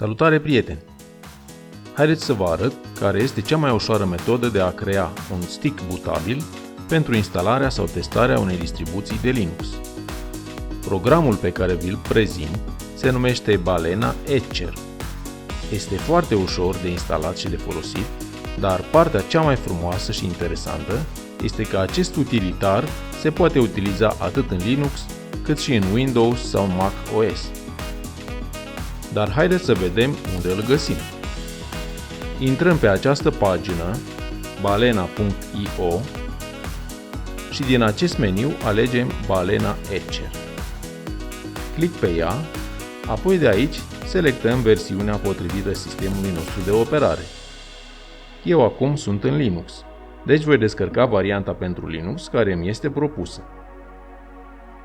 Salutare, prieteni! Haideți să vă arăt care este cea mai ușoară metodă de a crea un stick bootabil pentru instalarea sau testarea unei distribuții de Linux. Programul pe care vi-l prezint se numește Balena Etcher. Este foarte ușor de instalat și de folosit, dar partea cea mai frumoasă și interesantă este că acest utilitar se poate utiliza atât în Linux cât și în Windows sau Mac OS. Dar haideți să vedem unde îl găsim. Intrăm pe această pagină, balena.io, și din acest meniu alegem Balena Etcher. Clic pe ea, apoi de aici selectăm versiunea potrivită sistemului nostru de operare. Eu acum sunt în Linux, deci voi descărca varianta pentru Linux care mi este propusă.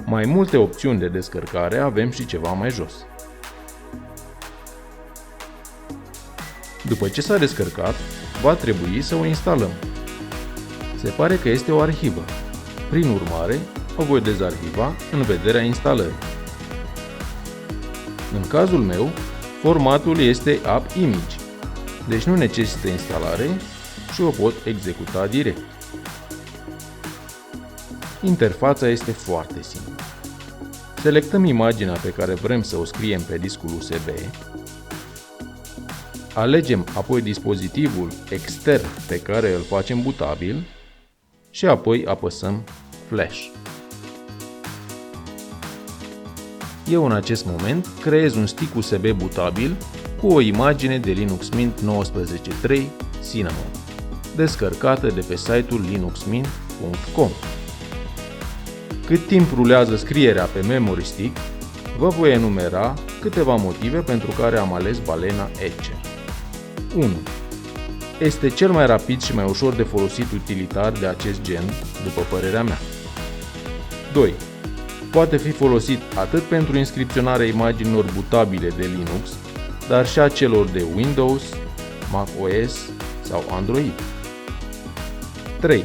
Mai multe opțiuni de descărcare avem și ceva mai jos. După ce s-a descărcat, va trebui să o instalăm. Se pare că este o arhivă. Prin urmare, o voi dezarhiva în vederea instalării. În cazul meu, formatul este AppImage, deci nu necesită instalare și o pot executa direct. Interfața este foarte simplă. Selectăm imaginea pe care vrem să o scriem pe discul USB, alegem apoi dispozitivul extern pe care îl facem bootabil și apoi apăsăm Flash. Eu în acest moment creez un stick USB bootabil cu o imagine de Linux Mint 19.3 Cinnamon, descărcată de pe site-ul linuxmint.com. Cât timp rulează scrierea pe memory stick, vă voi enumera câteva motive pentru care am ales Balena Etcher. 1. Este cel mai rapid și mai ușor de folosit utilitar de acest gen, după părerea mea. 2. Poate fi folosit atât pentru inscripționarea imaginilor bootabile de Linux, dar și a celor de Windows, Mac OS sau Android. 3.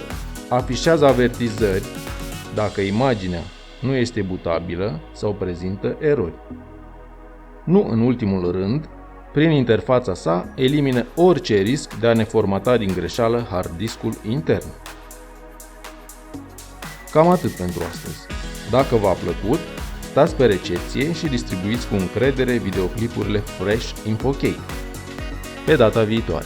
Afișează avertizări dacă imaginea nu este bootabilă sau prezintă erori. Nu în ultimul rând, prin interfața sa, elimină orice risc de a ne formata din greșeală hard diskul intern. Cam atât pentru astăzi. Dacă v-a plăcut, stați pe recepție și distribuiți cu încredere videoclipurile Fresh InfoCake. Pe data viitoare!